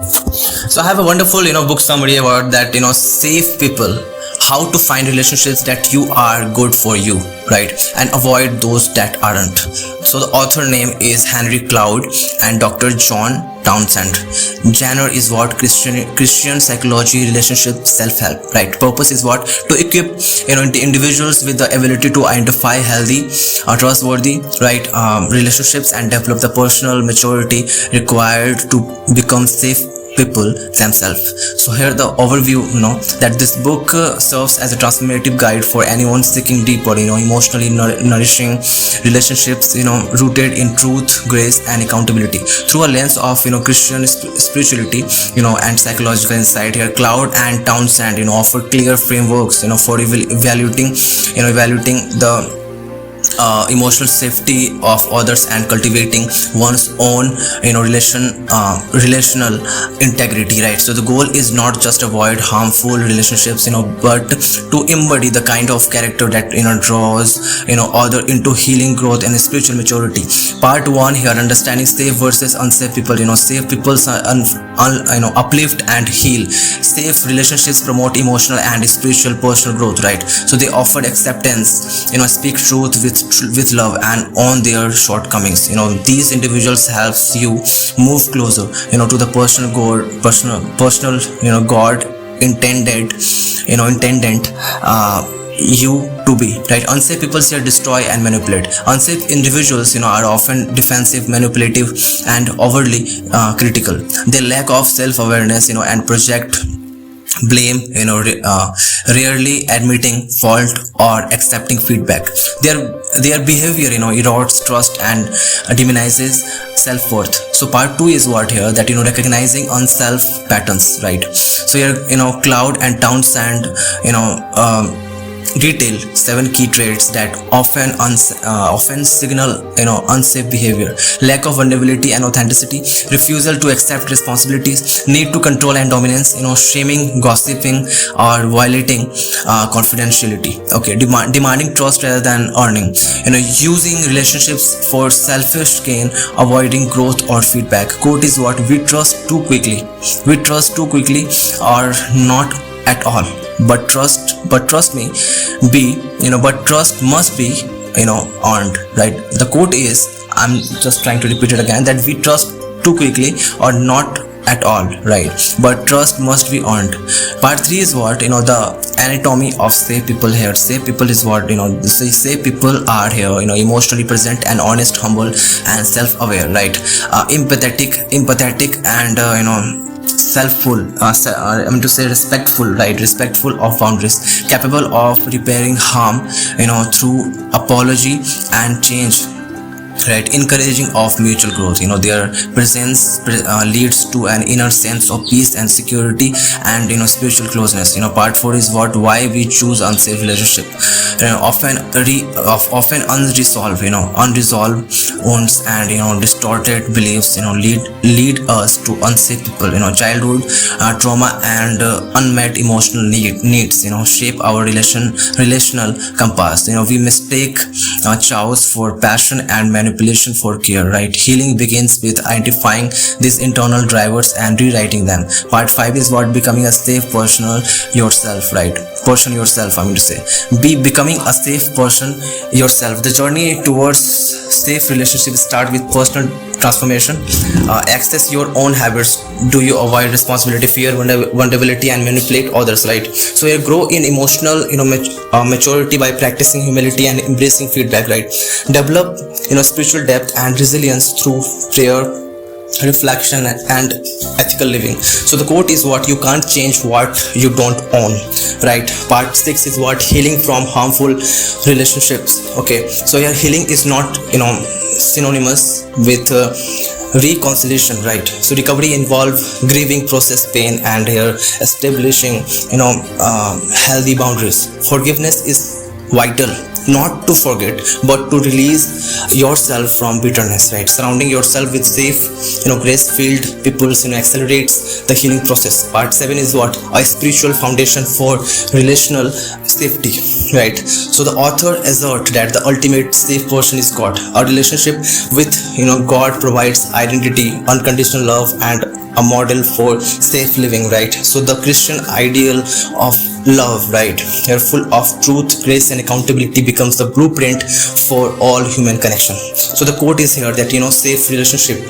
So I have a wonderful, book summary about that, safe people, how to find relationships that you are good for you, right? And avoid those that aren't. So the author name is Henry Cloud and Dr. John Townsend. Genre is what? Christian psychology, relationship, self-help, right? Purpose is what? To equip, the individuals with the ability to identify healthy, trustworthy, right, relationships and develop the personal maturity required to become safe people themselves. So here the overview, that this book serves as a transformative guide for anyone seeking deeper, emotionally nourishing relationships, rooted in truth, grace and accountability through a lens of, Christian spirituality, and psychological insight. Here Cloud and Townsend, offer clear frameworks, for evaluating the emotional safety of others and cultivating one's own relational integrity, right? So the goal is not just avoid harmful relationships, but to embody the kind of character that draws other into healing, growth and spiritual maturity. Part 1 here, understanding safe versus unsafe people. Safe people uplift and heal. Safe relationships promote emotional and spiritual personal growth, right? So they offer acceptance, speak truth with love and own their shortcomings. These individuals helps you move closer to the personal God intended you to be, right? Unsafe people here destroy and manipulate. Unsafe individuals are often defensive, manipulative and overly critical. They lack of self-awareness and project blame, rarely admitting fault or accepting feedback. Their behavior erodes trust and demonizes self-worth. So part 2 is what here, that recognizing unself patterns, right? So here Cloud and Townsend detail 7 key traits that often signal unsafe behavior: lack of vulnerability and authenticity, refusal to accept responsibilities, need to control and dominance, shaming, gossiping or violating confidentiality, okay, demanding trust rather than earning, using relationships for selfish gain, avoiding growth or feedback. Quote is what? We trust too quickly or not at all, but trust must be earned, right? The quote is, I'm just trying to repeat it again, that we trust too quickly or not at all, right? But trust must be earned. Part 3 is what? The anatomy of safe people here. Safe people is what? Safe people are here, emotionally present and honest, humble and self-aware, right? Empathetic and respectful, right? Respectful of boundaries, capable of repairing harm, through apology and change, right? Encouraging of mutual growth. Their presence leads to an inner sense of peace and security and spiritual closeness. Part 4 is what? Why we choose unsafe relationship. Often unresolved wounds and distorted beliefs lead us to unsafe people. Childhood trauma and unmet emotional needs shape our relational compass. We mistake chaos for passion and manipulation for care, right? Healing begins with identifying these internal drivers and rewriting them. Part 5 is what? Becoming a safe person yourself, right? Becoming a safe person yourself. The journey towards safe relationships start with personal transformation. Access your own habits. Do you avoid responsibility, fear, vulnerability and manipulate others, right? So you grow in emotional maturity by practicing humility and embracing feedback, right? Develop spiritual depth and resilience through prayer, reflection and ethical living. So the quote is what? You can't change what you don't own, right? Part 6 is what? Healing from harmful relationships. Okay, so your healing is not synonymous with reconciliation, right? So recovery involves grieving, process pain and here establishing healthy boundaries. Forgiveness is vital not to forget but to release yourself from bitterness, right? Surrounding yourself with safe, grace filled people, accelerates the healing process. Part 7 is what? A spiritual foundation for relational safety, right? So the author assert that the ultimate safe person is God. Our relationship with God provides identity, unconditional love, and a model for safe living, right? So the Christian ideal of love, right, here full of truth, grace, and accountability, becomes the blueprint for all human connection. So the quote is here that safe relationship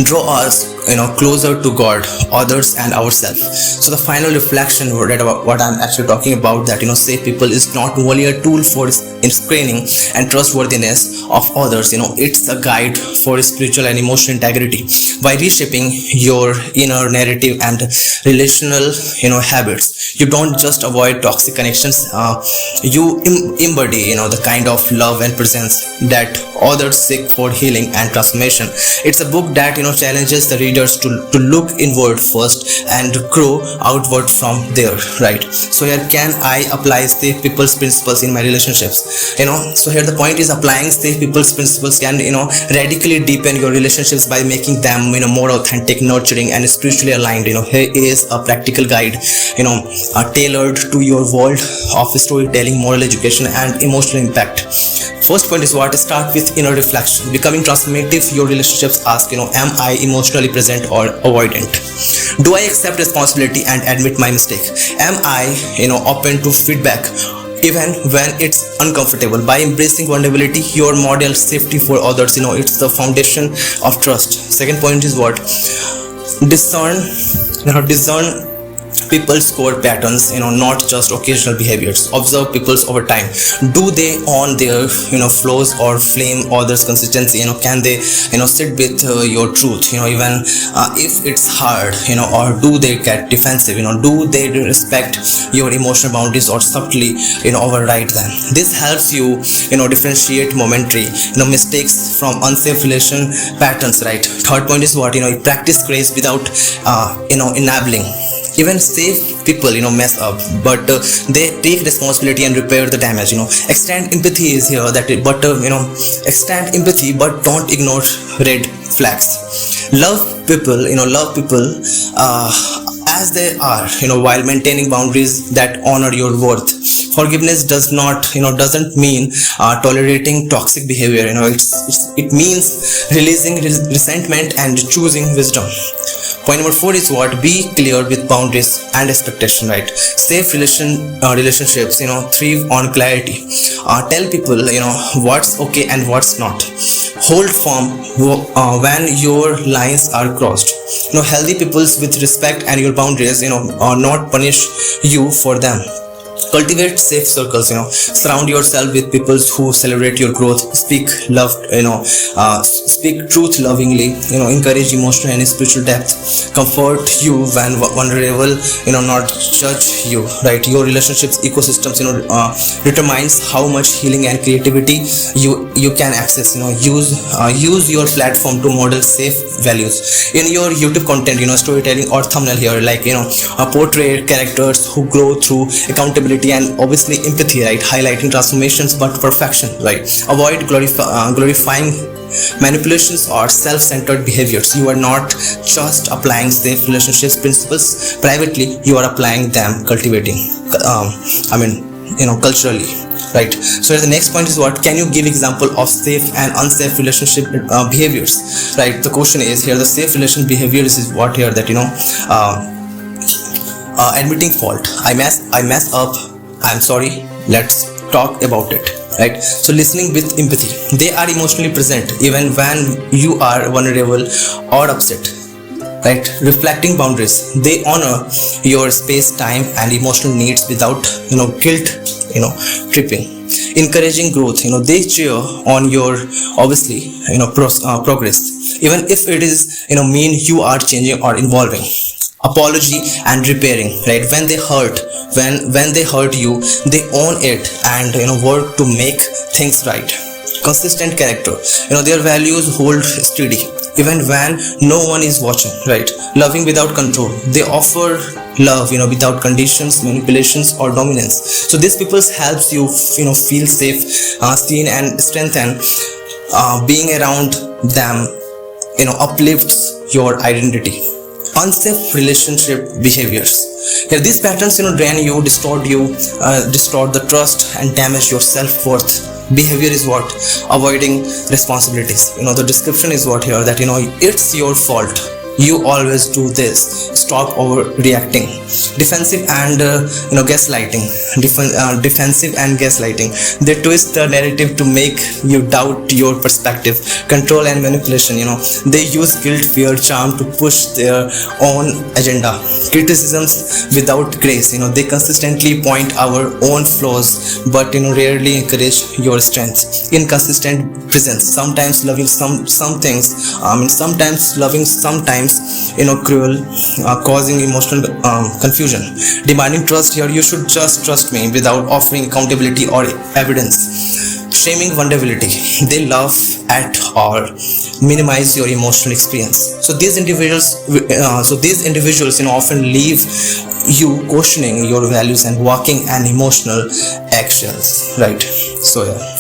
draw us closer to God, others, and ourselves. So the final reflection about what I'm actually talking about, that safe people is not only a tool for screening and trustworthiness of others, it's a guide for spiritual and emotional integrity. By reshaping your inner narrative and relational habits, you don't just avoid toxic connections, you embody the kind of love and presence that others seek for healing and transformation. It's a book that challenges the readers to look inward first and grow outward from there, right? So here, can I apply safe people's principles in my relationships? So here the point is, applying safe people's principles can radically deepen your relationships by making them more authentic, nurturing, and spiritually aligned. Here is a practical guide tailored to your world of storytelling, moral education, and emotional impact. First point is what? Start with inner reflection. Becoming transformative, your relationships ask, am I emotionally present or avoidant? Do I accept responsibility and admit my mistake? Am I open to feedback even when it's uncomfortable? By embracing vulnerability, your model safety for others. It's the foundation of trust. Second point is what? Discern people's core patterns, not just occasional behaviors. Observe people's over time. Do they own their flaws or flame others' consistency? Can they sit with your truth even if it's hard? Or do they get defensive? Do they respect your emotional boundaries or subtly override them? This helps you differentiate momentary mistakes from unsafe relation patterns, right? Third point is what? Practice grace without enabling. Even safe people mess up, but they take responsibility and repair the damage. Extend empathy is here, that extend empathy, but don't ignore red flags. Love people as they are, while maintaining boundaries that honor your worth. Forgiveness doesn't mean tolerating toxic behavior. It means releasing resentment and choosing wisdom. Point number 4 is what? Be clear with boundaries and expectation, right? Safe relationships thrive on clarity. Tell people what's okay and what's not. Hold firm when your lines are crossed. Healthy people with respect and your boundaries not punish you for them. Cultivate safe circles. Surround yourself with people who celebrate your growth, speak truth lovingly, encourage emotional and spiritual depth, comfort you when vulnerable, not judge you, right? Your relationships ecosystems determines how much healing and creativity you can access. Use your platform to model safe values in your YouTube content, storytelling or thumbnail here, like portray characters who grow through accountability and obviously empathy, right? Highlighting transformations but perfection, right? Avoid glorifying manipulations or self-centered behaviors. You are not just applying safe relationships principles privately, you are applying them cultivating culturally, right? So the next point is what? Can you give example of safe and unsafe relationship behaviors, right? The question is here, the safe relation behaviors is what here, that admitting fault. I mess up, I'm sorry, let's talk about it, right? So listening with empathy. They are emotionally present even when you are vulnerable or upset, right? Reflecting boundaries. They honor your space, time, and emotional needs without guilt tripping. Encouraging growth. They cheer on your obviously progress, even if it is mean you are changing or evolving. Apology and repairing, right? When they hurt you, they own it and work to make things right. Consistent character. Their values hold steady. even when no one is watching, right? Loving without control. They offer love, without conditions, manipulations, or dominance. So these people helps you, feel safe, seen, and strengthened. Being around them, uplifts your identity. Unsafe relationship behaviors. Here, these patterns, drain you, distort the trust, and damage your self-worth. Behavior is what? Avoiding responsibilities. The description is what here, that it's your fault, you always do this, stop overreacting. Defensive and gaslighting. Defensive and gaslighting. They twist the narrative to make you doubt your perspective. Control and manipulation. They use guilt, fear, charm to push their own agenda. Criticisms without grace. They consistently point our own flaws, but rarely encourage your strength. Inconsistent presence. Sometimes loving some things. Sometimes loving, sometimes cruel, causing emotional confusion. Demanding trust. Here, you should just trust me without offering accountability or evidence. Shaming vulnerability. They laugh at or minimize your emotional experience. So these individuals often leave you questioning your values and walking an emotional eggshells, right? So yeah.